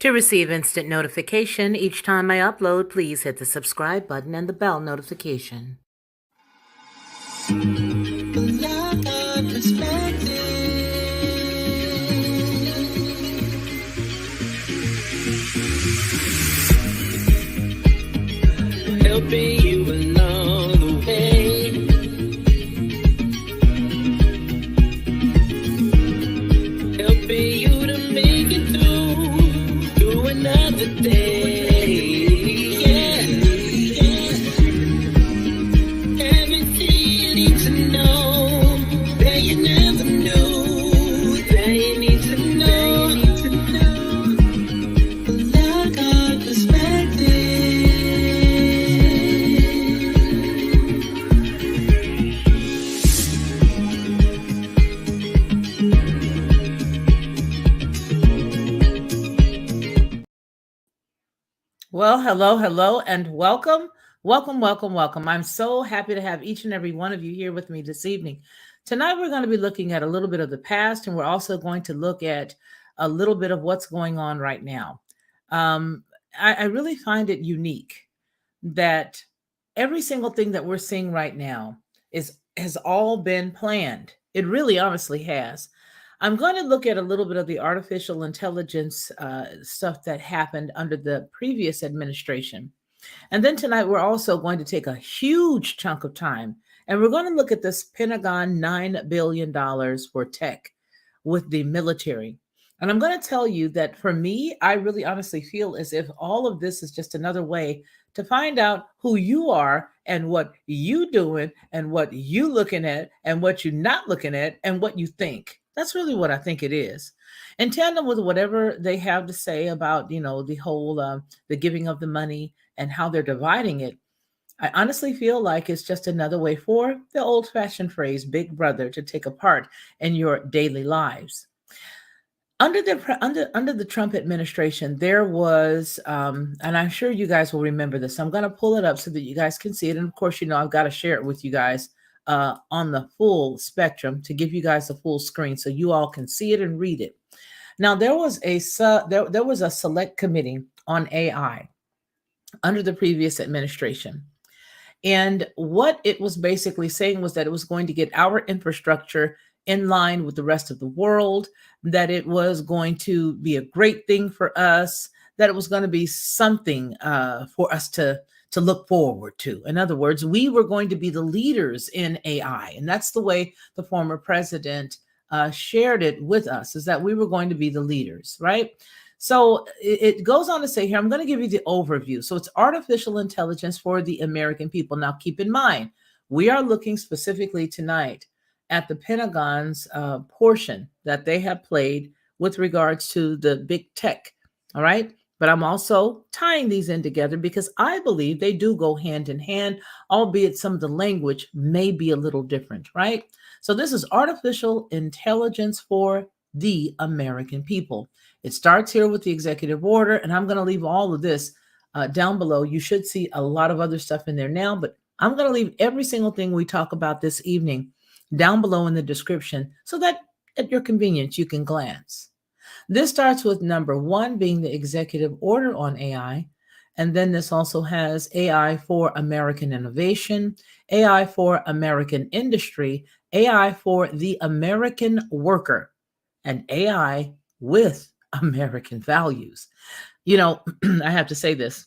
To receive instant notification each time I upload, please hit the subscribe button and the bell notification. Helping you along the way. Helping you to make it through another day. Yeah. Everything you need to know that you never knew, that you need to know. Lockhart Perspective. Well, hello, and welcome. I'm so happy to have each and every one of you here with me this evening. Tonight, we're going to be looking at a little bit of the past, and we're also going to look at a little bit of what's going on right now. I really find it unique that every single thing that we're seeing right now has all been planned. It really honestly has. I'm going to look at a little bit of the artificial intelligence stuff that happened under the previous administration. And then tonight, we're also going to take a huge chunk of time and we're going to look at this Pentagon $9 billion for tech with the military. And I'm going to tell you that for me, I really honestly feel as if all of this is just another way to find out who you are and what you doing and what you looking at and what you're not looking at and what you think. That's really what I think it is. In tandem with whatever they have to say about, the whole, the giving of the money and how they're dividing it, I honestly feel like it's just another way for the old-fashioned phrase, big brother, to take a part in your daily lives. Under the Trump administration, there was, and I'm sure you guys will remember this. I'm going to pull it up so that you guys can see it. And of course, I've got to share it with you guys on the full spectrum to give you guys a full screen so you all can see it and read it. Now, there was a select committee on AI under the previous administration. And what it was basically saying was that it was going to get our infrastructure in line with the rest of the world, that it was going to be a great thing for us, that it was going to be something for us to look forward to. In other words, we were going to be the leaders in AI. And that's the way the former president shared it with us, is that we were going to be the leaders, right? So it goes on to say here, I'm going to give you the overview. So it's artificial intelligence for the American people. Now, keep in mind, we are looking specifically tonight at the Pentagon's portion that they have played with regards to the big tech. All right. But I'm also tying these in together because I believe they do go hand in hand, albeit some of the language may be a little different, right? So this is artificial intelligence for the American people. It starts here with the executive order, and I'm going to leave all of this down below. You should see a lot of other stuff in there now, but I'm going to leave every single thing we talk about this evening down below in the description so that at your convenience, you can glance. This starts with number 1 being the executive order on AI. And then this also has AI for American innovation, AI for American industry, AI for the American worker, and AI with American values. I have to say this,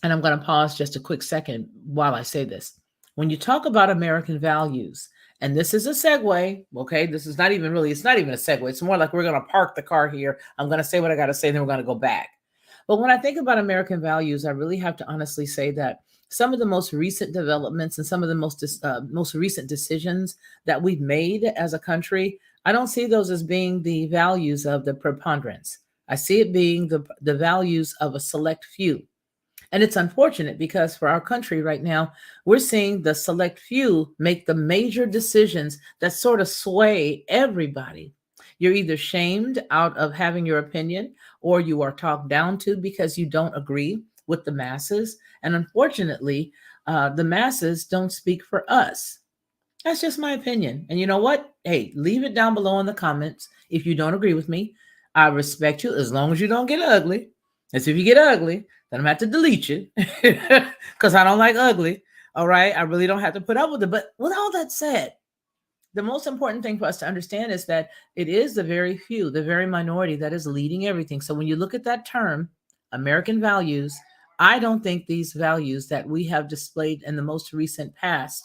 and I'm going to pause just a quick second while I say this. When you talk about American values, and this is a segue, okay? This is it's not even a segue. It's more like we're going to park the car here. I'm going to say what I got to say, then we're going to go back. But when I think about American values, I really have to honestly say that some of the most recent developments and some of the most recent decisions that we've made as a country, I don't see those as being the values of the preponderance. I see it being the values of a select few. And it's unfortunate because for our country right now, we're seeing the select few make the major decisions that sort of sway everybody. You're either shamed out of having your opinion or you are talked down to because you don't agree with the masses. And unfortunately, the masses don't speak for us. That's just my opinion. And you know what? Hey, leave it down below in the comments if you don't agree with me. I respect you as long as you don't get ugly. And so if you get ugly, then I'm gonna have to delete you because I don't like ugly. All right. I really don't have to put up with it. But with all that said, the most important thing for us to understand is that it is the very few, the very minority that is leading everything. So when you look at that term, American values, I don't think these values that we have displayed in the most recent past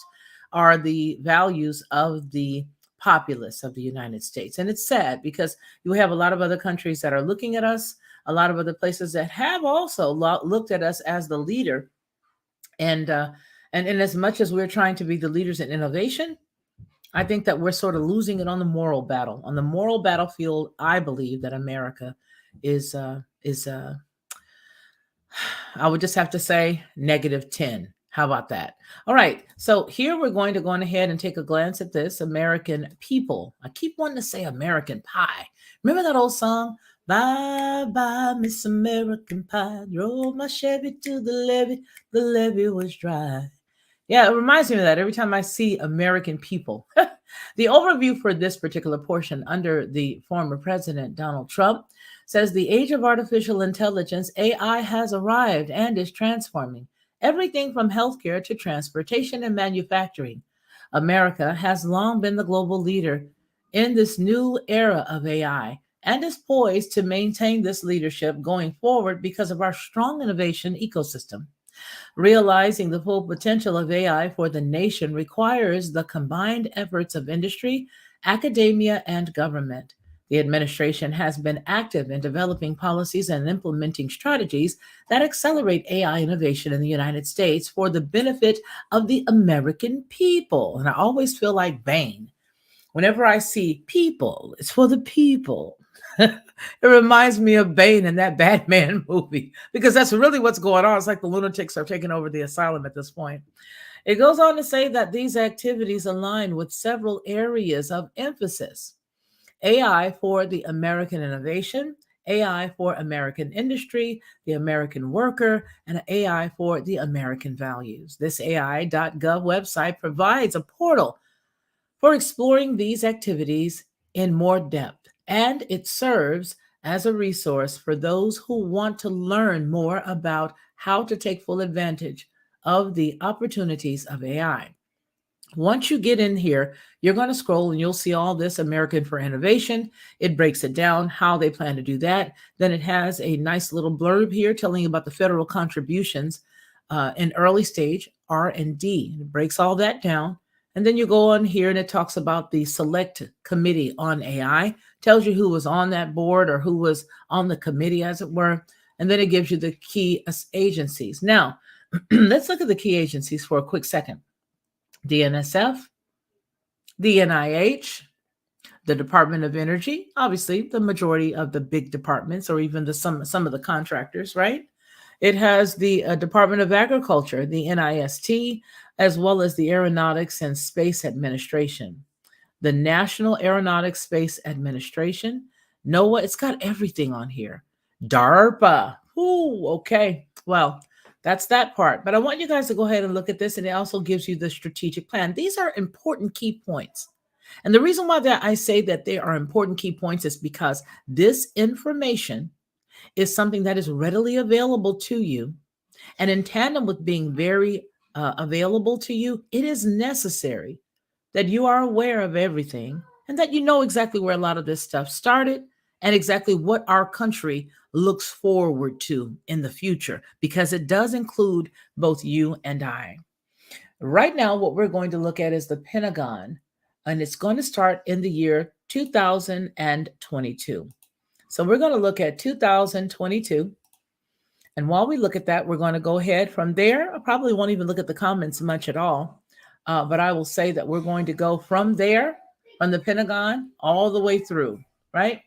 are the values of the populace of the United States. And it's sad because you have a lot of other countries that are looking at us, a lot of other places that have also looked at us as the leader. And and as much as we're trying to be the leaders in innovation, I think that we're sort of losing it on the moral battle. On the moral battlefield, I believe that America is I would just have to say -10. How about that? All right. So here we're going to go on ahead and take a glance at this American people. I keep wanting to say American Pie. Remember that old song? Bye bye, Miss American Pie. Drove my Chevy to the levee. The levee was dry. Yeah, it reminds me of that every time I see American people. The overview for this particular portion under the former president, Donald Trump, says the age of artificial intelligence, AI, has arrived and is transforming everything from healthcare to transportation and manufacturing. America has long been the global leader in this new era of AI and is poised to maintain this leadership going forward because of our strong innovation ecosystem. Realizing the full potential of AI for the nation requires the combined efforts of industry, academia, and government. The administration has been active in developing policies and implementing strategies that accelerate AI innovation in the United States for the benefit of the American people. And I always feel like Bane. Whenever I see people, it's for the people. It reminds me of Bane in that Batman movie because that's really what's going on. It's like the lunatics are taking over the asylum at this point. It goes on to say that these activities align with several areas of emphasis: AI for the American innovation, AI for American industry, the American worker, and AI for the American values. This AI.gov website provides a portal for exploring these activities in more depth, and it serves as a resource for those who want to learn more about how to take full advantage of the opportunities of AI. Once you get in here, you're going to scroll and you'll see all this American for Innovation. It breaks it down how they plan to do that. Then it has a nice little blurb here telling you about the federal contributions in early stage R&D. It breaks all that down. And then you go on here and it talks about the select committee on AI, tells you who was on that board or who was on the committee, as it were. And then it gives you the key agencies. Now, let's look at the key agencies for a quick second. The NSF, the NIH, the Department of Energy, obviously the majority of the big departments, or even some of the contractors, right? It has the Department of Agriculture, the NIST, as well as the Aeronautics and Space Administration, the National Aeronautics Space Administration, NOAA. It's got everything on here. DARPA. Ooh, okay. Well, that's that part. But I want you guys to go ahead and look at this, and it also gives you the strategic plan. These are important key points. And the reason why that I say that they are important key points is because this information is something that is readily available to you. And in tandem with being very available to you, it is necessary that you are aware of everything and that you know exactly where a lot of this stuff started and exactly what our country looks forward to in the future, because it does include both you and I. Right now, what we're going to look at is the Pentagon, and it's going to start in the year 2022. So we're going to look at 2022. And while we look at that, we're going to go ahead from there. I probably won't even look at the comments much at all. But I will say that we're going to go from there, from the Pentagon, all the way through, right?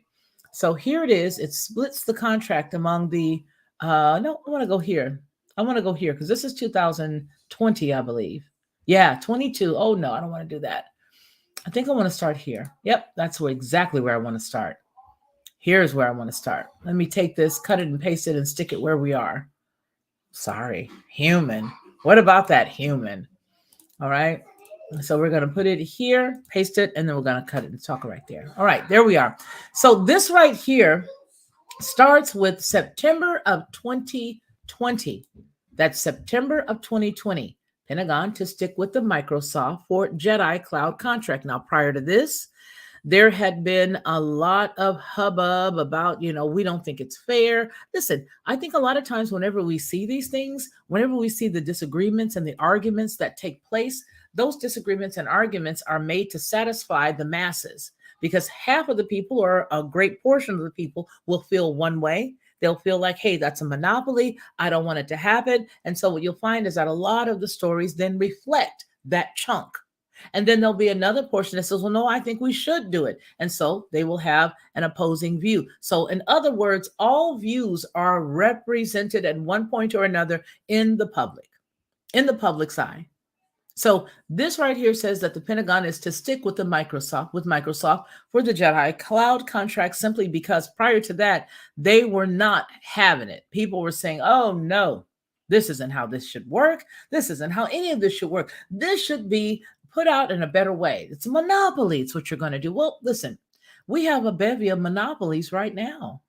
So here it is. It splits the contract among the, no, I want to go here. I want to go here because this is 2020, I believe. Yeah, 22. Oh, no, I don't want to do that. I think I want to start here. Yep, that's exactly where I want to start. Here's where I want to start. Let me take this, cut it and paste it and stick it where we are. Sorry, human. What about that human? All right. So we're going to put it here, paste it, and then we're going to cut it and talk right there. All right, there we are. So this right here starts with September of 2020. That's September of 2020. Pentagon to stick with the Microsoft for Jedi Cloud contract. Now, prior to this, there had been a lot of hubbub about, we don't think it's fair. Listen, I think a lot of times whenever we see these things, whenever we see the disagreements and the arguments that take place, those disagreements and arguments are made to satisfy the masses, because half of the people, or a great portion of the people, will feel one way. They'll feel like, hey, that's a monopoly. I don't want it to happen. And so what you'll find is that a lot of the stories then reflect that chunk. And then there'll be another portion that says, well, no, I think we should do it. And so they will have an opposing view. So in other words, all views are represented at one point or another in the public's eye. So this right here says that the Pentagon is to stick with Microsoft for the Jedi Cloud contract, simply because prior to that, they were not having it. People were saying, oh, no, this isn't how this should work. This isn't how any of this should work. This should be put out in a better way. It's a monopoly. It's what you're going to do. Well, listen, we have a bevy of monopolies right now.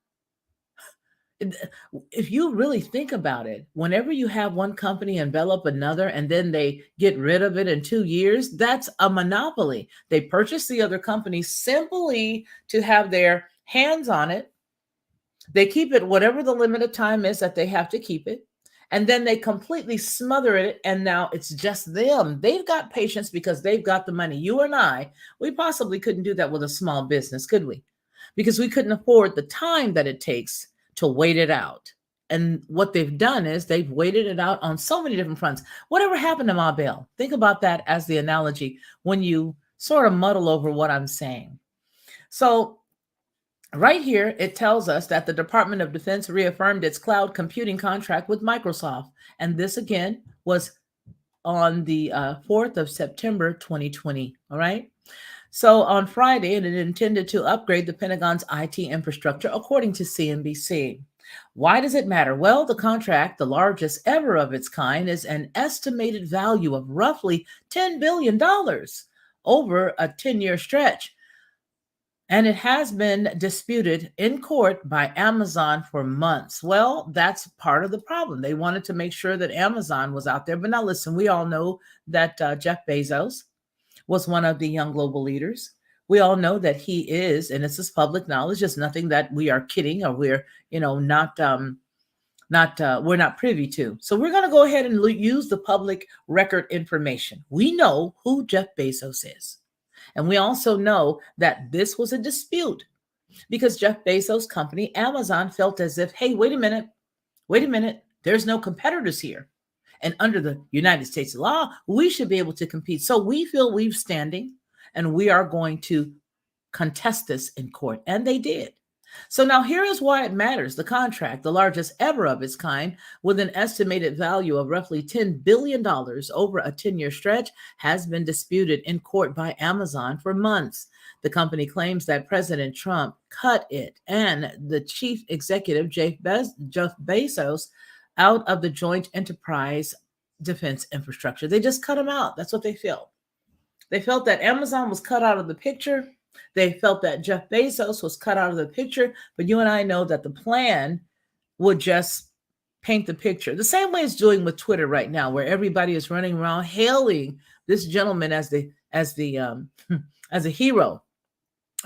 If you really think about it, whenever you have one company envelop another and then they get rid of it in 2 years, that's a monopoly. They purchase the other company simply to have their hands on it. They keep it whatever the limit of time is that they have to keep it. And then they completely smother it. And now it's just them. They've got patience because they've got the money. You and I, we possibly couldn't do that with a small business, could we? Because we couldn't afford the time that it takes to wait it out. And what they've done is they've waited it out on so many different fronts. Whatever happened to Ma Bell? Think about that as the analogy when you sort of muddle over what I'm saying. So right here, it tells us that the Department of Defense reaffirmed its cloud computing contract with Microsoft. And this again was on the 4th of September, 2020. All right. So on Friday, it intended to upgrade the Pentagon's IT infrastructure, according to CNBC. Why does it matter? Well, the contract, the largest ever of its kind, is an estimated value of roughly $10 billion over a 10-year stretch. And it has been disputed in court by Amazon for months. Well, that's part of the problem. They wanted to make sure that Amazon was out there. But now listen, we all know that Jeff Bezos was one of the young global leaders. We all know that he is, and this is public knowledge. It's nothing that we are kidding or we're, not we're not privy to. So we're going to go ahead and use the public record information. We know who Jeff Bezos is. And we also know that this was a dispute because Jeff Bezos' company, Amazon, felt as if, hey, wait a minute, there's no competitors here. And under the United States law, we should be able to compete. So we feel we've standing and we are going to contest this in court. And they did. So now here is why it matters. The contract, the largest ever of its kind, with an estimated value of roughly $10 billion over a 10-year stretch, has been disputed in court by Amazon for months. The company claims that President Trump cut it and the chief executive, Jeff Bezos, out of the joint enterprise defense infrastructure. They just cut him out. That's what they felt. They felt that Amazon was cut out of the picture. They felt that Jeff Bezos was cut out of the picture. But you and I know that the plan would just paint the picture. The same way it's doing with Twitter right now, where everybody is running around hailing this gentleman as a hero.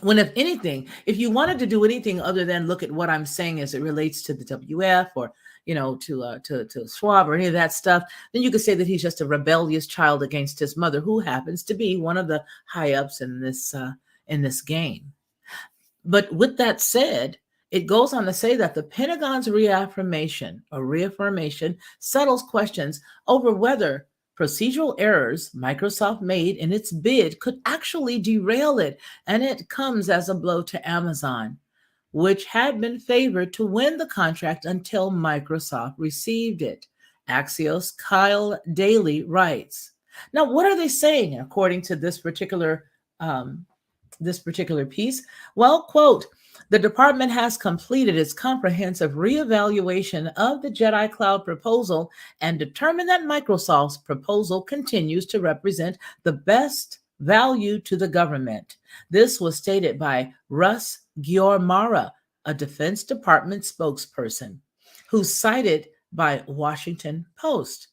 When, if anything, if you wanted to do anything other than look at what I'm saying as it relates to the WF or to Schwab or any of that stuff, then you could say that he's just a rebellious child against his mother, who happens to be one of the high ups in this game. But with that said, it goes on to say that the Pentagon's reaffirmation settles questions over whether procedural errors Microsoft made in its bid could actually derail it, and it comes as a blow to Amazon, which had been favored to win the contract until Microsoft received it. Axios' Kyle Daly writes. Now, what are they saying according to this particular piece? Well, quote, The department has completed its comprehensive reevaluation of the Jedi Cloud proposal and determined that Microsoft's proposal continues to represent the best value to the government. This was stated by Russ Giormara, a Defense Department spokesperson, who's cited by Washington Post.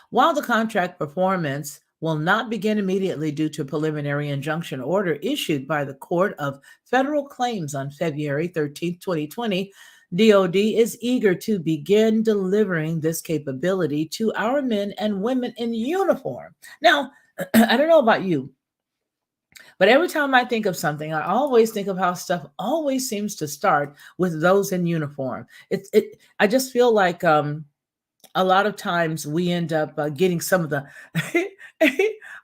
While the contract performance will not begin immediately due to a preliminary injunction order issued by the Court of Federal Claims on February 13, 2020, DoD is eager to begin delivering this capability to our men and women in uniform. Now, I don't know about you, but every time I think of something, I always think of how stuff always seems to start with those in uniform. I just feel like a lot of times we end up getting some of the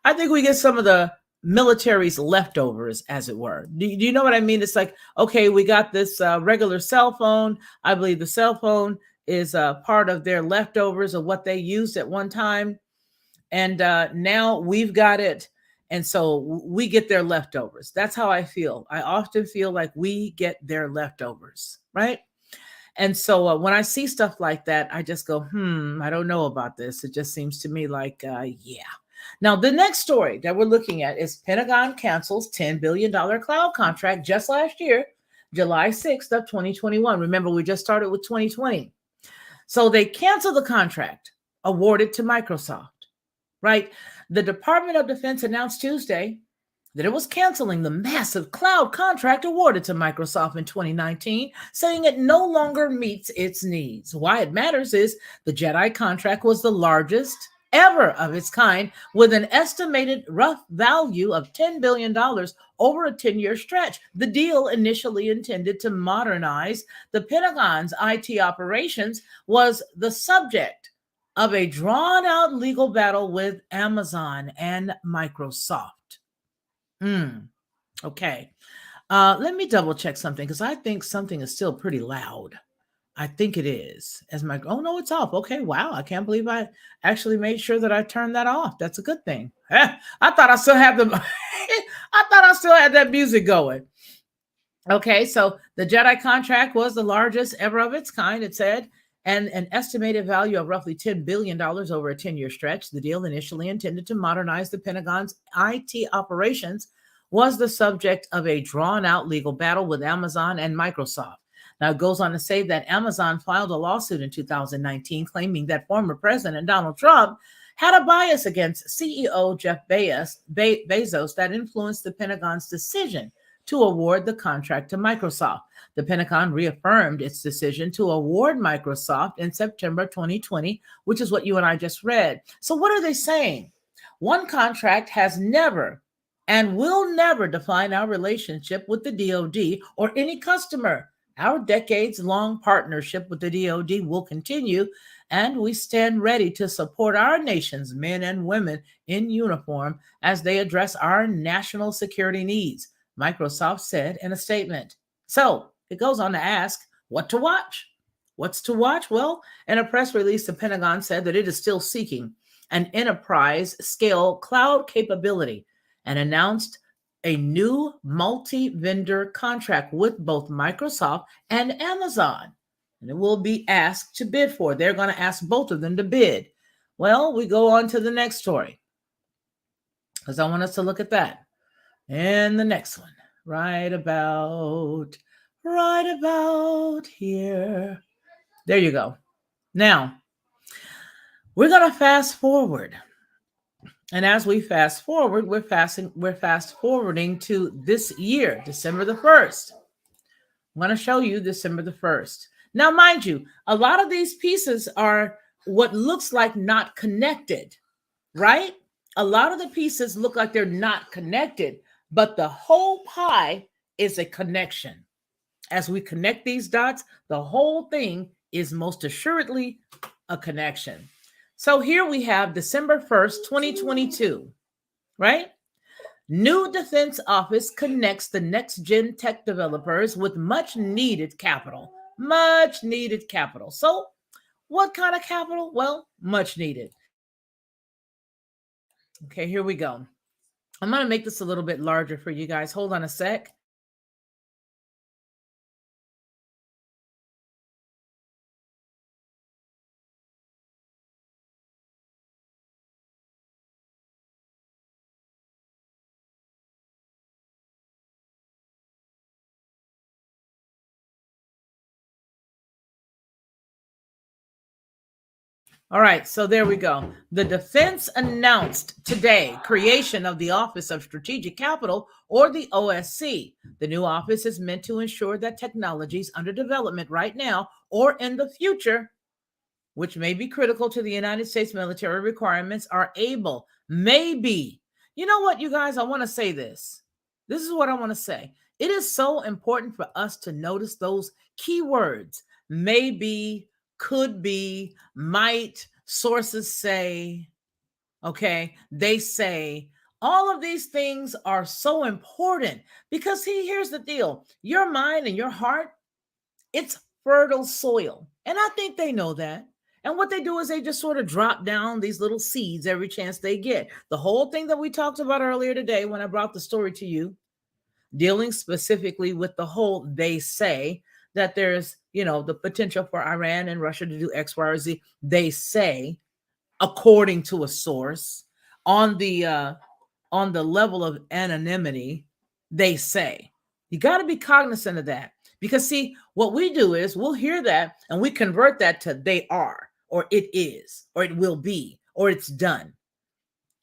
I think we get some of the military's leftovers, as it were. Do you know what I mean? It's like, okay, we got this regular cell phone. I believe the cell phone is part of their leftovers of what they used at one time, and now we've got it, and so we get their leftovers. That's how I feel. I often feel like we get their leftovers, right? And so when I see stuff like that, I just go, I don't know about this. It just seems to me like, yeah. Now, the next story that we're looking at is Pentagon cancels $10 billion cloud contract just last year, July 6th of 2021. Remember, we just started with 2020. So they canceled the contract awarded to Microsoft, right? The Department of Defense announced Tuesday that it was canceling the massive cloud contract awarded to Microsoft in 2019, saying it no longer meets its needs. Why it matters is the Jedi contract was the largest ever of its kind, with an estimated rough value of $10 billion over a 10-year stretch. The deal, initially intended to modernize the Pentagon's IT operations, was the subject of a drawn-out legal battle with Amazon and Microsoft. Okay. Let me double check something because I think something is still pretty loud. I think it is. Oh no, it's off. Okay, wow. I can't believe I actually made sure that I turned that off. That's a good thing. I thought I still had the I thought I still had that music going. Okay, so the Jedi contract was the largest ever of its kind, it said, and an estimated value of roughly $10 billion over a 10-year stretch. The deal, initially intended to modernize the Pentagon's IT operations, was the subject of a drawn-out legal battle with Amazon and Microsoft. Now, it goes on to say that Amazon filed a lawsuit in 2019 claiming that former President Donald Trump had a bias against CEO Jeff Bezos that influenced the Pentagon's decision to award the contract to Microsoft. The Pentagon reaffirmed its decision to award Microsoft in September 2020, which is what you and I just read. So what are they saying? One contract has never and will never define our relationship with the DoD or any customer. Our decades-long partnership with the DoD will continue, and we stand ready to support our nation's men and women in uniform as they address our national security needs, Microsoft said in a statement. So it goes on to ask, what to watch? What's to watch? Well, in a press release, the Pentagon said that it is still seeking an enterprise-scale cloud capability and announced a new multi-vendor contract with both Microsoft and Amazon. And it will be asked to bid for. They're going to ask both of them to bid. Well, we go on to the next story because I want us to look at that. And the next one, right about here. There you go. Now, we're going to fast forward. And as we fast forward, we're fast forwarding to this year, December the 1st. I'm going to show you December the 1st. Now, mind you, a lot of these pieces are what looks like not connected, right? A lot of the pieces look like they're not connected, but the whole pie is a connection. As we connect these dots, the whole thing is most assuredly a connection. So here we have December 1st, 2022, right? New Defense Office connects the next-gen tech developers with much-needed capital. Much-needed capital. So what kind of capital? Well, much needed. Okay, here we go. I'm going to make this a little bit larger for you guys. Hold on a sec. All right, so there we go. The defense announced today creation of the Office of Strategic Capital, or the OSC. The new office is meant to ensure that technologies under development right now or in the future, which may be critical to the United States military requirements, are able, maybe. You know what, you guys, I want to say this. This is what I want to say. It is so important for us to notice those keywords: maybe, could be, might, sources say, okay, they say. All of these things are so important because here's the deal. Your mind and your heart, it's fertile soil. And I think they know that. And what they do is they just sort of drop down these little seeds every chance they get. The whole thing that we talked about earlier today when I brought the story to you, dealing specifically with the whole they say that there's, the potential for Iran and Russia to do X, Y, or Z. They say, according to a source, on the level of anonymity, they say. You got to be cognizant of that. Because see, what we do is we'll hear that and we convert that to they are, or it is, or it will be, or it's done.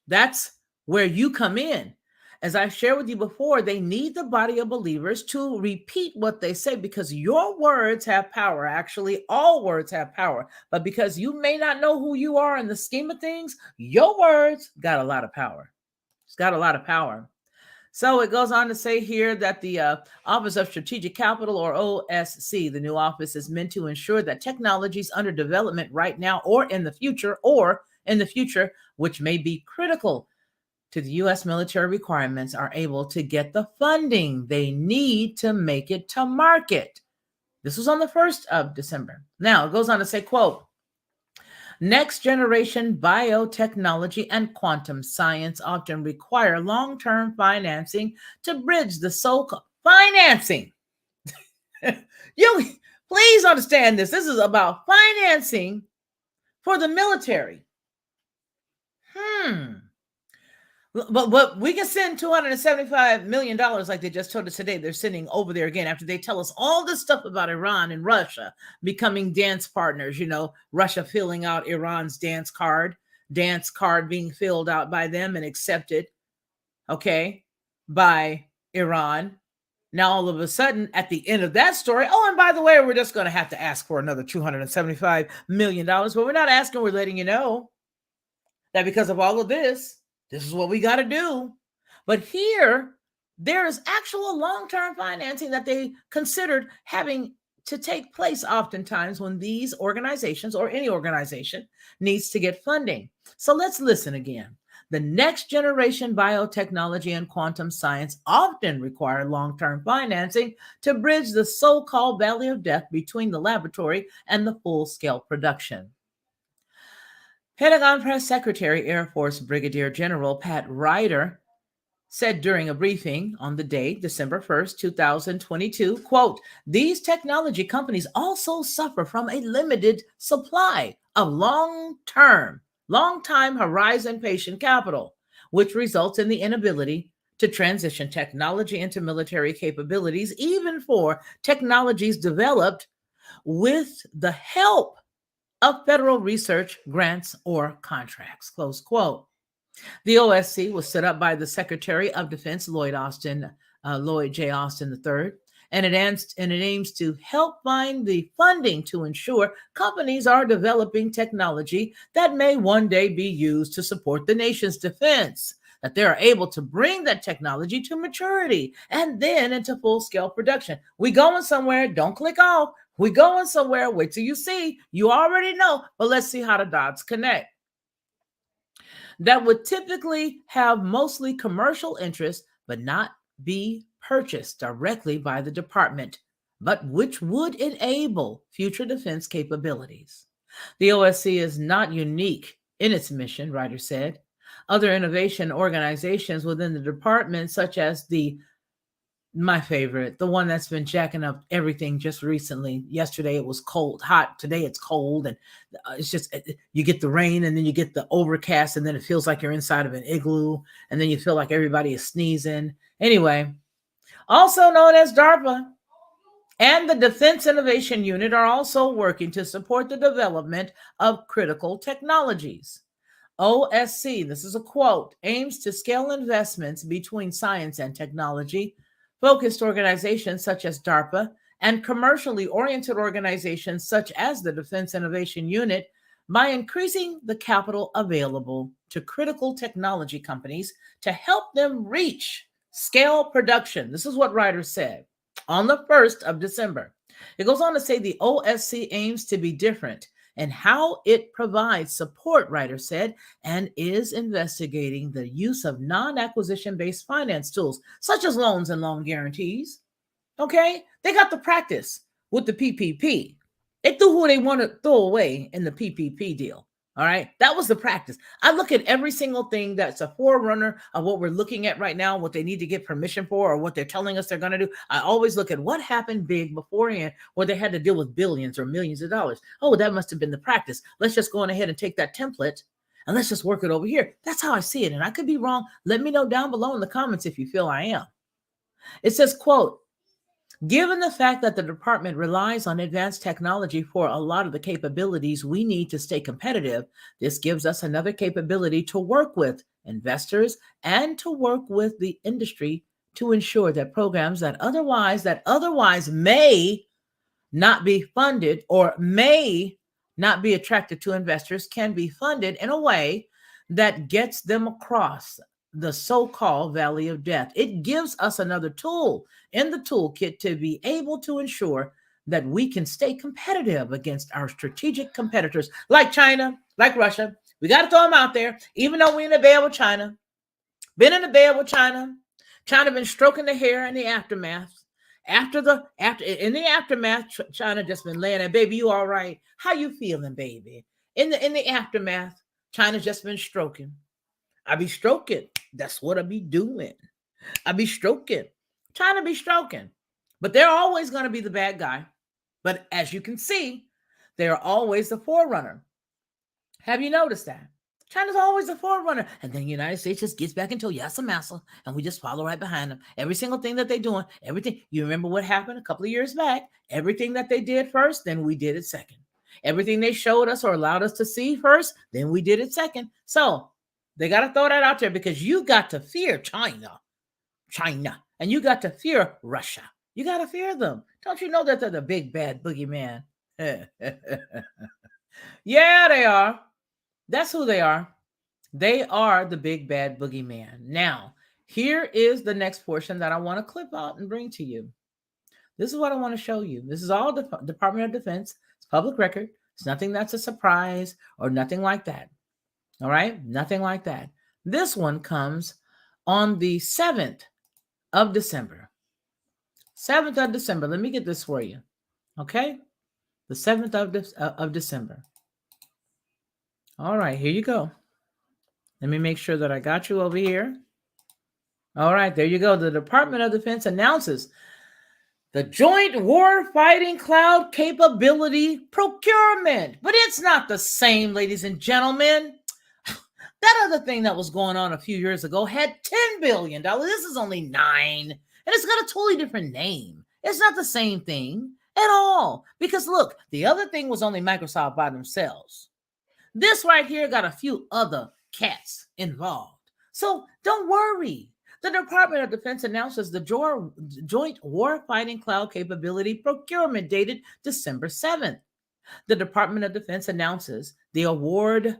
That's where you come in. As I shared with you before, they need the body of believers to repeat what they say because your words have power. Actually, all words have power. But because you may not know who you are in the scheme of things, your words got a lot of power. It's got a lot of power. So it goes on to say here that the Office of Strategic Capital, or OSC, the new office, is meant to ensure that technologies under development right now or in the future, which may be critical to the U.S. military requirements, are able to get the funding they need to make it to market. This was on the 1st of December. Now it goes on to say, quote, next generation biotechnology and quantum science often require long-term financing to bridge the so-called financing. You please understand this. This is about financing for the military. But we can send $275 million like they just told us today. They're sending over there again after they tell us all this stuff about Iran and Russia becoming dance partners. Russia filling out Iran's dance card being filled out by them and accepted, okay, by Iran. Now, all of a sudden, at the end of that story, and by the way, we're just going to have to ask for another $275 million. But we're not asking, we're letting you know that because of all of this is what we got to do. But here, there is actual long-term financing that they considered having to take place oftentimes when these organizations or any organization needs to get funding. So let's listen again. The next generation biotechnology and quantum science often require long-term financing to bridge the so-called valley of death between the laboratory and the full-scale production. Pentagon Press Secretary, Air Force Brigadier General Pat Ryder, said during a briefing on the day, December 1st, 2022, quote, these technology companies also suffer from a limited supply of long-time horizon patient capital, which results in the inability to transition technology into military capabilities, even for technologies developed with the help of federal research grants or contracts, close quote. The OSC was set up by the Secretary of Defense, Lloyd J. Austin III, and it aims to help find the funding to ensure companies are developing technology that may one day be used to support the nation's defense, that they are able to bring that technology to maturity and then into full-scale production. We going somewhere, don't click off. We going somewhere, wait till you see. You already know, but let's see how the dots connect. That would typically have mostly commercial interest, but not be purchased directly by the department, but which would enable future defense capabilities. The OSC is not unique in its mission, Ryder said. Other innovation organizations within the department, such as my favorite, the one that's been jacking up everything just recently. Yesterday it was cold, hot. Today it's cold. And it's just, you get the rain and then you get the overcast and then it feels like you're inside of an igloo. And then you feel like everybody is sneezing. Anyway, also known as DARPA, and the Defense Innovation Unit are also working to support the development of critical technologies. OSC, this is a quote, aims to scale investments between science and technology. Focused organizations such as DARPA and commercially oriented organizations such as the Defense Innovation Unit by increasing the capital available to critical technology companies to help them reach scale production. This is what Ryder said on the 1st of December. It goes on to say the OSC aims to be different and how it provides support, Ryder said, and is investigating the use of non-acquisition based finance tools, such as loans and loan guarantees. Okay? They got the practice with the PPP. They threw who they want to throw away in the PPP deal. All right? That was the practice. I look at every single thing that's a forerunner of what we're looking at right now, what they need to get permission for, or what they're telling us they're going to do. I always look at what happened big beforehand where they had to deal with billions or millions of dollars. Oh, that must have been the practice. Let's just go on ahead and take that template and let's just work it over here. That's how I see it. And I could be wrong. Let me know down below in the comments if you feel I am. It says, quote, given the fact that the department relies on advanced technology for a lot of the capabilities we need to stay competitive, this gives us another capability to work with investors and to work with the industry to ensure that programs that otherwise may not be funded or may not be attracted to investors can be funded in a way that gets them across the so-called valley of death. It gives us another tool in the toolkit to be able to ensure that we can stay competitive against our strategic competitors like China, like Russia. We got to throw them out there, even though we're in the bed with China. Been in the bed with China. China been stroking the hair in the aftermath. In the aftermath, China just been laying there, baby, you all right? How you feeling, baby? In the aftermath, China just been stroking. I be stroking. That's what I be doing. I be stroking. Trying to be stroking. But they're always going to be the bad guy. But as you can see, they're always the forerunner. Have you noticed that? China's always the forerunner. And then the United States just gets back into yassa massa, and we just follow right behind them. Every single thing that they're doing, everything. You remember what happened a couple of years back? Everything that they did first, then we did it second. Everything they showed us or allowed us to see first, then we did it second. So they got to throw that out there because you got to fear China, and you got to fear Russia. You got to fear them. Don't you know that they're the big bad boogeyman? Yeah, they are. That's who they are. They are the big bad boogeyman. Now, here is the next portion that I want to clip out and bring to you. This is what I want to show you. This is all the Department of Defense. It's public record. It's nothing that's a surprise or nothing like that. All right? Nothing like that. This one comes on the 7th of December. 7th of December. Let me get this for you. Okay? The 7th of December. All right, here you go. Let me make sure that I got you over here. All right, there you go. The Department of Defense announces the Joint Warfighting Cloud Capability Procurement. But it's not the same, ladies and gentlemen. That other thing that was going on a few years ago had $10 billion. This is only $9. And it's got a totally different name. It's not the same thing at all. Because look, the other thing was only Microsoft by themselves. This right here got a few other cats involved. So don't worry. The Department of Defense announces the Joint Warfighting Cloud Capability Procurement dated December 7th. The Department of Defense announces the awarding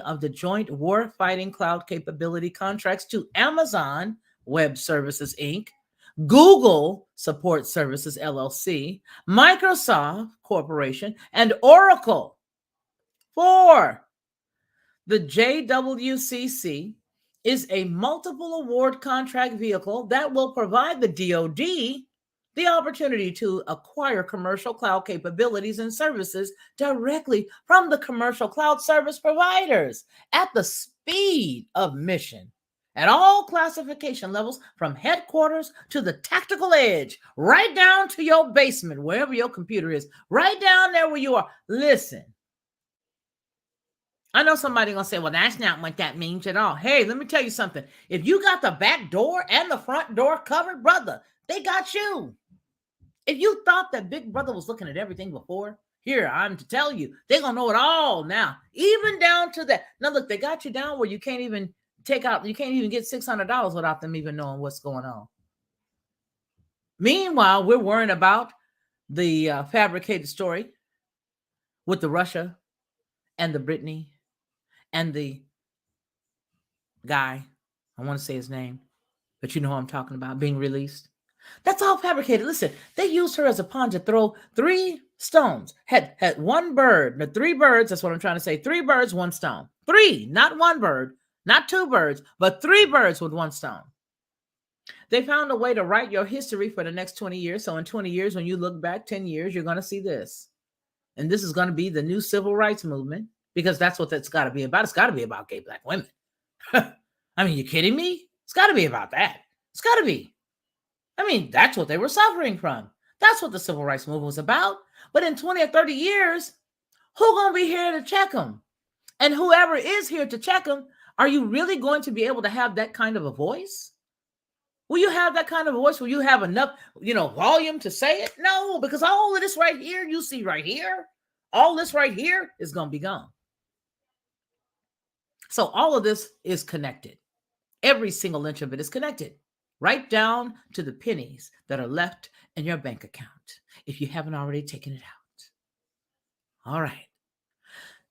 of the Joint Warfighting Cloud Capability contracts to Amazon Web Services, Inc., Google Support Services, LLC, Microsoft Corporation, and Oracle. 4. The JWCC is a multiple award contract vehicle that will provide the DoD the opportunity to acquire commercial cloud capabilities and services directly from the commercial cloud service providers at the speed of mission at all classification levels, from headquarters to the tactical edge, right down to your basement, wherever your computer is, right down there where you are. Listen. I know somebody gonna say, well, that's not what that means at all. Hey, let me tell you something. If you got the back door and the front door covered, brother, they got you. If you thought that Big Brother was looking at everything before, here, I'm to tell you, they're going to know it all now, even down to that. Now, look, they got you down where you can't even you can't even get $600 without them even knowing what's going on. Meanwhile, we're worrying about the fabricated story with the Russia and the Brittany and the guy. I want to say his name, but you know who I'm talking about, being released. That's all fabricated. Listen, they used her as a pawn to throw 3 stones. Had one bird, no, 3 birds. That's what I'm trying to say. 3 birds, 1 stone. 3, not 1 bird, not 2 birds, but 3 birds with 1 stone. They found a way to write your history for the next 20 years. So in 20 years, when you look back 10 years, you're going to see this. And this is going to be the new civil rights movement, because that's what that's got to be about. It's got to be about gay Black women. I mean, you kidding me? It's got to be about that. It's got to be. I mean, that's what they were suffering from. That's what the civil rights movement was about. But in 20 or 30 years, who's going to be here to check them? And whoever is here to check them, are you really going to be able to have that kind of a voice? Will you have that kind of a voice? Will you have enough, volume to say it? No, because all of this right here, you see right here, all this right here is going to be gone. So all of this is connected. Every single inch of it is connected, right down to the pennies that are left in your bank account, if you haven't already taken it out. All right.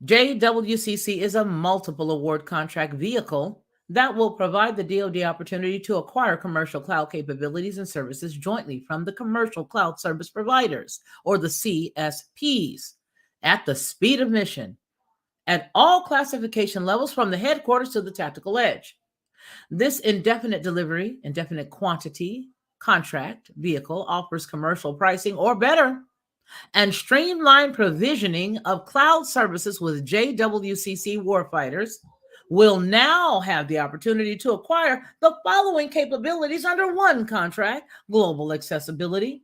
JWCC is a multiple award contract vehicle that will provide the DoD opportunity to acquire commercial cloud capabilities and services jointly from the commercial cloud service providers, or the CSPs, at the speed of mission, at all classification levels from the headquarters to the tactical edge. This indefinite delivery, indefinite quantity contract vehicle offers commercial pricing or better, and streamlined provisioning of cloud services with JWCC warfighters will now have the opportunity to acquire the following capabilities under one contract: global accessibility,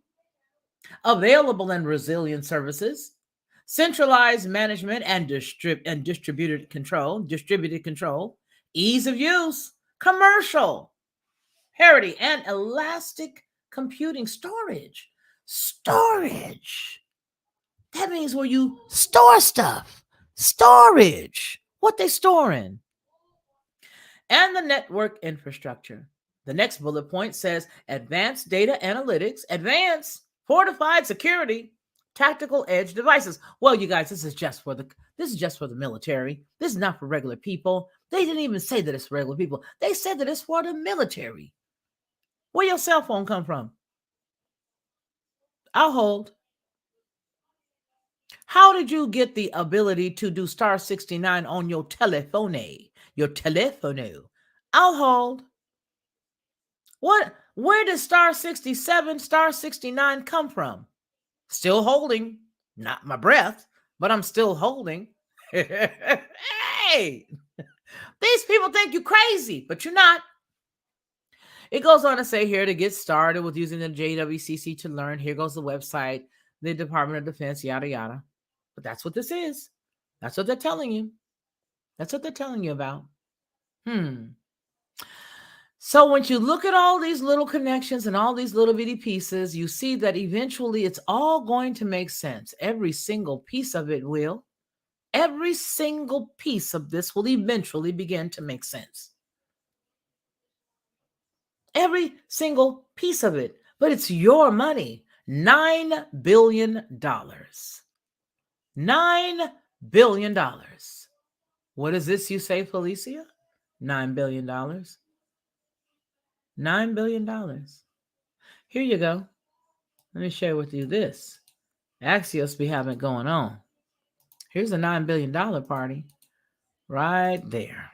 available and resilient services, centralized management and distributed control, ease of use, commercial, parity, and elastic computing storage. Storage. That means where you store stuff. Storage. What they storing. And the network infrastructure. The next bullet point says advanced data analytics, advanced fortified security, tactical edge devices. Well, you guys, this is just for the military. This is not for regular people. They didn't even say that it's for regular people. They said that it's for the military. Where your cell phone come from? I'll hold. How did you get the ability to do star 69 on your telephone? I'll hold. Where did star 67, star 69 come from? Still holding. Not my breath, but I'm still holding. Hey, these people think you crazy, but you're not. It goes on to say here, to get started with using the JWCC to learn, here goes the website, the Department of Defense, yada, yada. But that's what this is. That's what they're telling you. That's what they're telling you about. So once you look at all these little connections and all these little bitty pieces, you see that eventually it's all going to make sense. Every single piece of it will. Every single piece of this will eventually begin to make sense. Every single piece of it. But it's your money. $9 billion. $9 billion. What is this you say, Felicia? $9 billion. $9 billion. Here you go. Let me share with you this. Axios be having it going on. Here's a $9 billion party right there.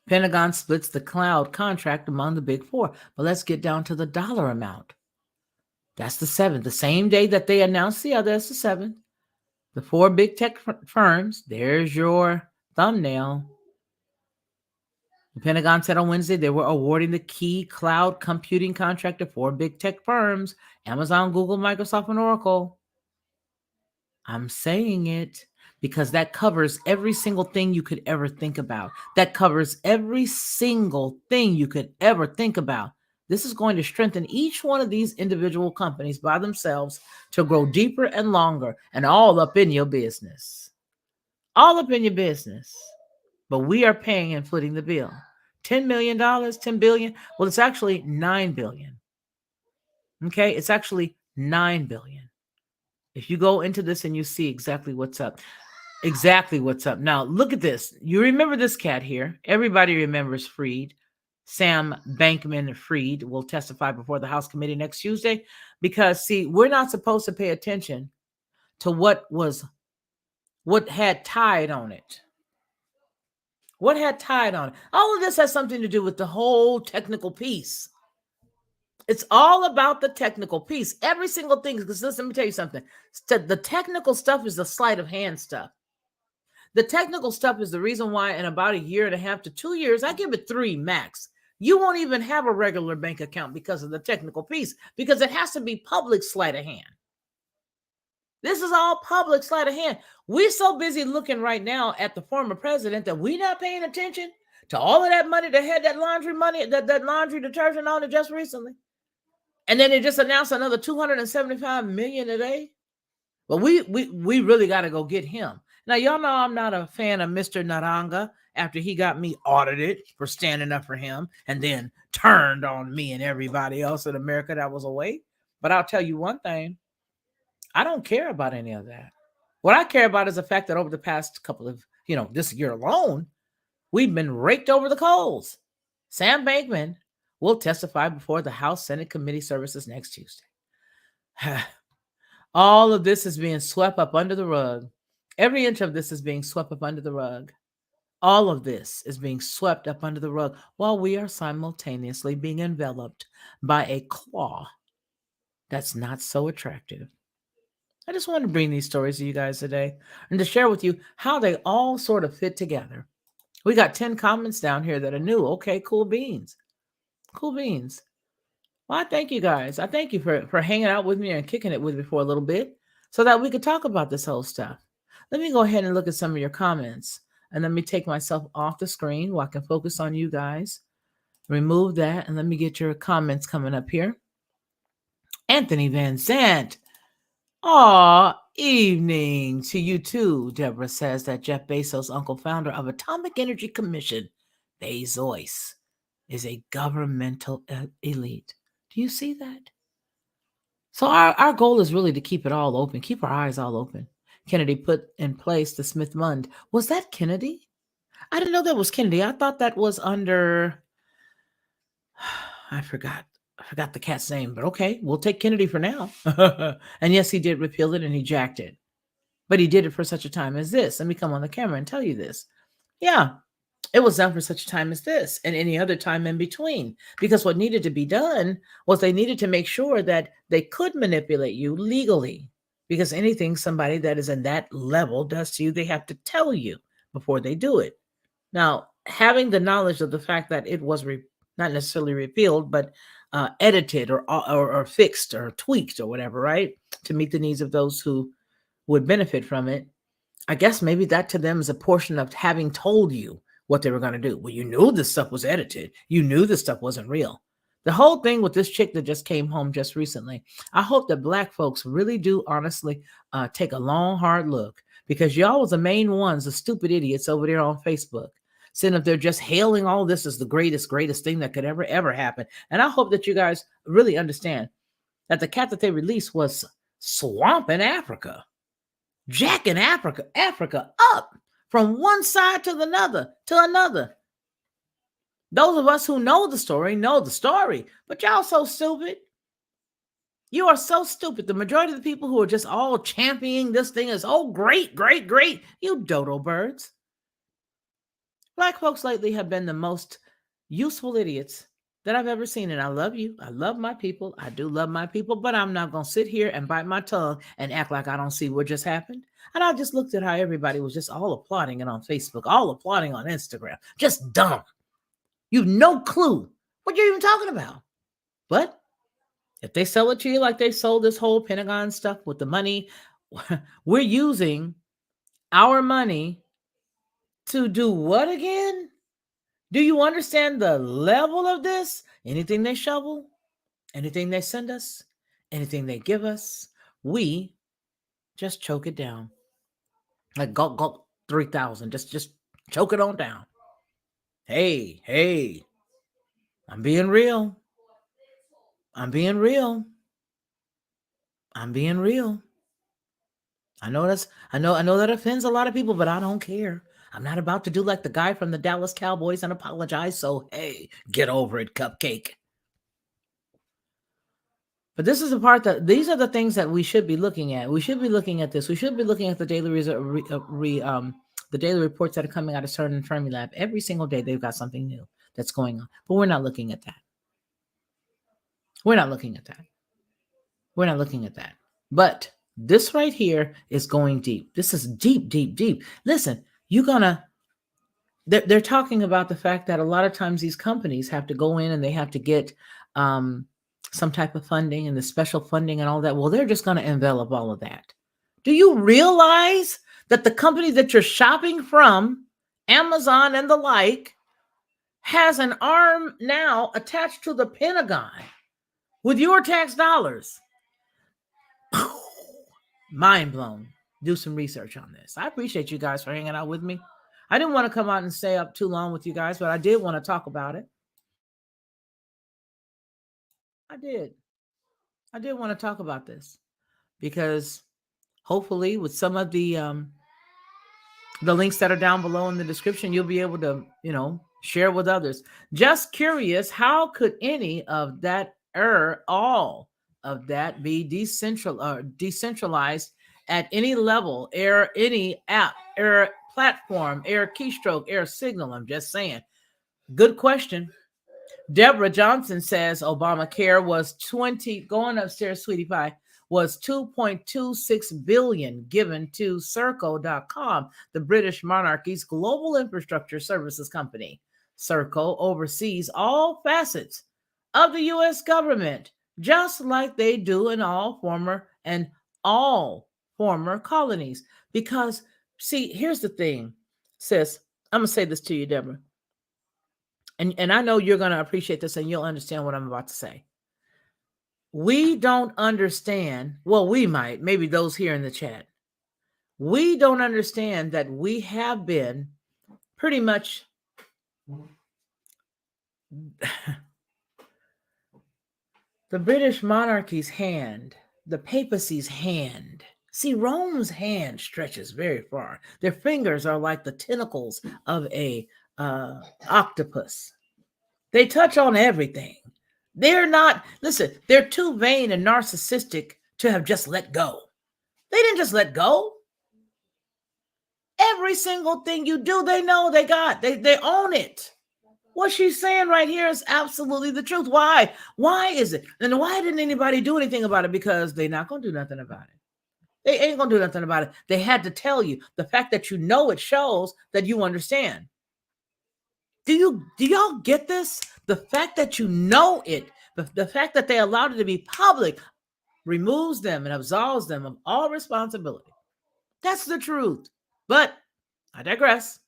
Pentagon splits the cloud contract among the big four. But let's get down to the dollar amount. That's the 7th. The same day that they announced the other, that's the 7th. The 4 big tech firms. There's your thumbnail. The Pentagon said on Wednesday they were awarding the key cloud computing contract to 4 big tech firms: Amazon, Google, Microsoft, and Oracle. I'm saying it because that covers every single thing you could ever think about. That covers every single thing you could ever think about. This is going to strengthen each one of these individual companies by themselves to grow deeper and longer and all up in your business. All up in your business. But we are paying and footing the bill. $10 million, $10 billion. Well, it's actually $9 billion. Okay, it's actually $9 billion. If you go into this and you see exactly what's up. Exactly what's up. Now, look at this. You remember this cat here. Everybody remembers Freed. Sam Bankman-Fried will testify before the House committee next Tuesday because, see, we're not supposed to pay attention to what had tied on it. What had tied on it? All of this has something to do with the whole technical piece. It's all about the technical piece. Every single thing, because let me tell you something. The technical stuff is the sleight of hand stuff. The technical stuff is the reason why in about a year and a half to 2 years, I give it 3 max, you won't even have a regular bank account because of the technical piece, because it has to be public sleight of hand. This is all public sleight of hand. We're so busy looking right now at the former president that we're not paying attention to all of that money that had that laundry money, that laundry detergent on it just recently. And then they just announced another $275 million today. But we really got to go get him. Now, y'all know I'm not a fan of Mr. Naranga after he got me audited for standing up for him and then turned on me and everybody else in America that was away. But I'll tell you one thing. I don't care about any of that. What I care about is the fact that over the past couple of, this year alone, we've been raked over the coals. Sam Bankman will testify before the House Senate Committee Services next Tuesday. All of this is being swept up under the rug. Every inch of this is being swept up under the rug. All of this is being swept up under the rug while we are simultaneously being enveloped by a claw that's not so attractive. I just want to bring these stories to you guys today and to share with you how they all sort of fit together. We got 10 comments down here that are new. Okay, cool beans. Cool beans. Well, I thank you guys. I thank you for hanging out with me and kicking it with me for a little bit so that we could talk about this whole stuff. Let me go ahead and look at some of your comments and let me take myself off the screen while I can focus on you guys. Remove that and let me get your comments coming up here. Anthony Van Zandt. Aw, evening to you too. Deborah says that Jeff Bezos, uncle founder of Atomic Energy Commission, Bezos, is a governmental elite. Do you see that? So our goal is really to keep it all open, keep our eyes all open. Kennedy put in place the Smith-Mundt. Was that Kennedy? I didn't know that was Kennedy. I thought that was under, I forgot the cat's name, but okay, we'll take Kennedy for now. And yes, he did repeal it and he jacked it. But he did it for such a time as this. Let me come on the camera and tell you this. Yeah, it was done for such a time as this and any other time in between. Because what needed to be done was they needed to make sure that they could manipulate you legally. Because anything somebody that is in that level does to you, they have to tell you before they do it. Now, having the knowledge of the fact that it was not necessarily repealed, but edited or fixed or tweaked or whatever, right? To meet the needs of those who would benefit from it. I guess maybe that to them is a portion of having told you what they were going to do. Well, you knew this stuff was edited. You knew this stuff wasn't real. The whole thing with this chick that just came home just recently, I hope that Black folks really do honestly take a long, hard look, because y'all was the main ones, the stupid idiots over there on Facebook, saying if they're just hailing all this as the greatest thing that could ever happen. And I hope that you guys really understand that the cat that they released was swamping Africa, jacking Africa up from one side to another. Those of us who know the story, but y'all so stupid. You are so stupid. The majority of the people who are just all championing this thing is, oh, great, you dodo birds. Black folks lately have been the most useful idiots that I've ever seen. And I love you. I love my people. I do love my people, but I'm not going to sit here and bite my tongue and act like I don't see what just happened. And I just looked at how everybody was just all applauding it on Facebook, all applauding on Instagram. Just dumb. You've no clue what you're even talking about. But if they sell it to you like they sold this whole Pentagon stuff with the money, we're using our money to do what again? Do you understand the level of this? Anything they shovel, anything they send us, anything they give us, we just choke it down. Like gulp, gulp, 3,000. Just choke it on down. Hey, I'm being real. I'm being real. I'm being real. I know that offends a lot of people, but I don't care. I'm not about to do like the guy from the Dallas Cowboys and apologize. So, hey, get over it, cupcake. But this is the part that these are the things that we should be looking at. We should be looking at this. We should be looking at the daily the daily reports that are coming out of CERN and Fermilab. Every single day, they've got something new that's going on. But we're not looking at that. We're not looking at that. We're not looking at that. But this right here is going deep. This is deep, deep, deep. Listen, they're talking about the fact that a lot of times these companies have to go in and they have to get some type of funding and the special funding and all that. Well, they're just going to envelop all of that. Do you realize that the company that you're shopping from, Amazon and the like, has an arm now attached to the Pentagon with your tax dollars? Mind blown. Do some research on this. I appreciate you guys for hanging out with me. I didn't want to come out and stay up too long with you guys, but I did want to talk about it. I did want to talk about this because hopefully with some of the links that are down below in the description, you'll be able to, share with others. Just curious, how could any of that all of that be decentralized at any level, any app, platform, keystroke, signal? I'm just saying. Good question. Deborah Johnson says Obamacare was going upstairs, sweetie pie, was 2.26 billion given to Serco.com, the British monarchy's global infrastructure services company. Serco oversees all facets of the U.S. government, just like they do in all former colonies. Because, see, here's the thing, sis. I'm going to say this to you, Deborah. And I know you're going to appreciate this and you'll understand what I'm about to say. We don't understand. Well, we might, maybe those here in the chat. We don't understand that we have been pretty much the British monarchy's hand, the papacy's hand. See, Rome's hand stretches very far. Their fingers are like the tentacles of a octopus. They touch on everything. They're too vain and narcissistic to have just let go. They didn't just let go. Every single thing you do, they know they got. They own it. What she's saying right here is absolutely the truth. Why? Why is it? And why didn't anybody do anything about it? Because they're not going to do nothing about it. They ain't going to do nothing about it. They had to tell you. The fact that you know it shows that you understand. Do y'all get this? The fact that you know it, the fact that they allowed it to be public removes them and absolves them of all responsibility. That's the truth. But I digress.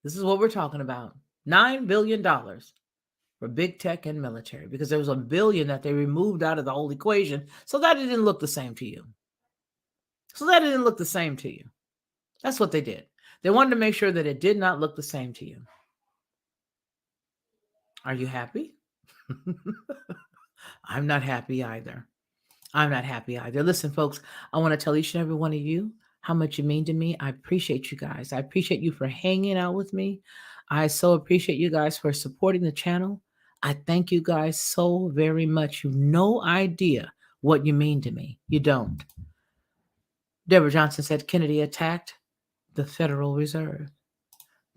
This is what we're talking about. $9 billion for big tech and military, because there was $1 billion that they removed out of the whole equation so that it didn't look the same to you. That's what they did. They wanted to make sure that it did not look the same to you. Are you happy? I'm not happy either. Listen, folks, I want to tell each and every one of you how much you mean to me. I appreciate you guys. I appreciate you for hanging out with me. I so appreciate you guys for supporting the channel. I thank you guys so very much. You've no idea what you mean to me. You don't. Deborah Johnson said Kennedy attacked the Federal Reserve.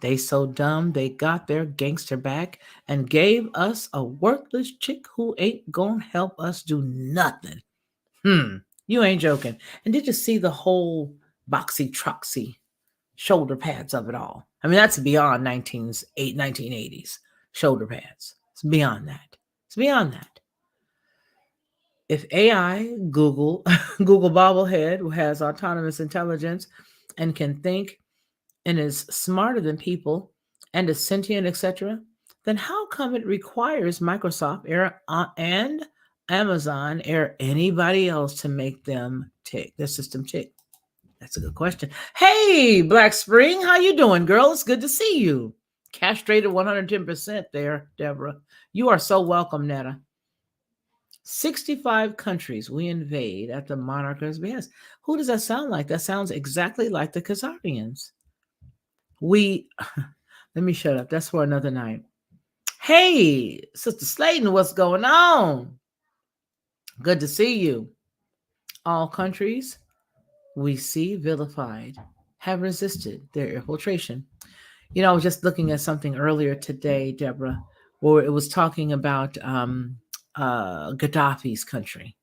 They so dumb, they got their gangster back and gave us a worthless chick who ain't gonna help us do nothing. You ain't joking. And did you see the whole boxy troxy shoulder pads of it all? I mean, that's beyond 1980s shoulder pads. It's beyond that. If AI, Google Bobblehead, who has autonomous intelligence and can think and is smarter than people and is sentient, etc., then how come it requires Microsoft and Amazon or anybody else to make them tick, their system tick? That's a good question. Hey, Black Spring, how you doing, girl? It's good to see you. Castrated 110% there, Deborah. You are so welcome, Netta. 65 countries we invade at the monarch's behest. Who does that sound like? That sounds exactly like the Khazarians. We, let me shut up. That's for another night. Hey, Sister Slayton, what's going on? Good to see you. All countries we see vilified have resisted their infiltration. You know, I was just looking at something earlier today, Deborah, where it was talking about Gaddafi's country.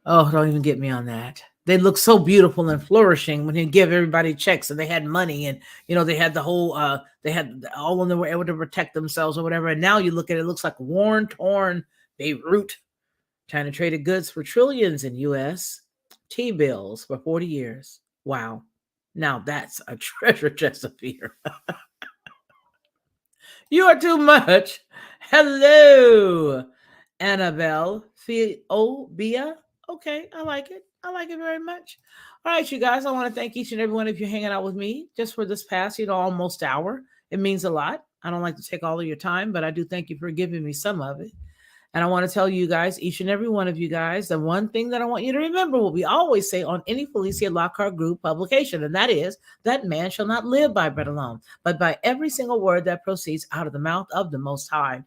Oh, don't even get me on that. They looked so beautiful and flourishing when he give everybody checks and they had money and they had the whole they had all of them were able to protect themselves or whatever. And now you look at it, it looks like worn, torn Beirut. China traded goods for trillions in US T-bills for 40 years. Wow. Now that's a treasure chest of fear. You are too much. Hello, Annabelle Bia. Okay, I like it. I like it very much. All right, you guys, I want to thank each and every one of you hanging out with me just for this past, almost hour. It means a lot. I don't like to take all of your time, but I do thank you for giving me some of it. And I want to tell you guys, each and every one of you guys, the one thing that I want you to remember, what we always say on any Felicia Lockhart Group publication, and that is that man shall not live by bread alone, but by every single word that proceeds out of the mouth of the Most High.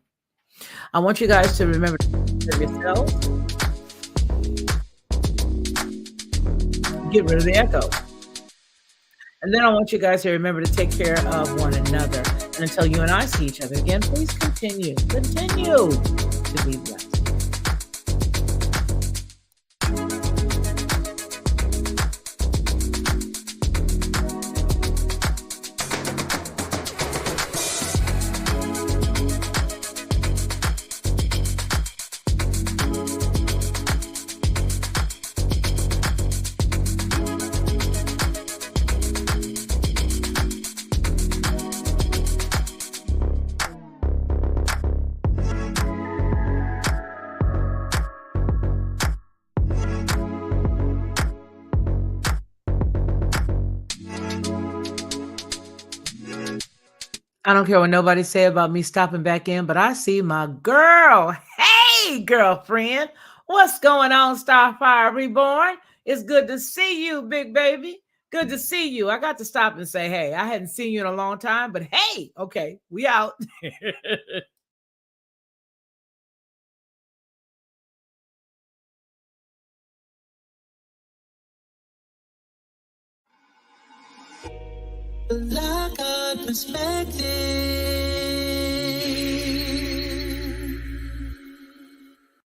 I want you guys to remember to take care of yourselves. Get rid of the echo. And then I want you guys to remember to take care of one another. And until you and I see each other again, please continue to be blessed. I don't care what nobody say about me stopping back in, but I see my girl. Hey, girlfriend. What's going on, Starfire Reborn? It's good to see you, big baby. Good to see you. I got to stop and say, hey, I hadn't seen you in a long time, but hey, okay, we out. Lockhart perspective.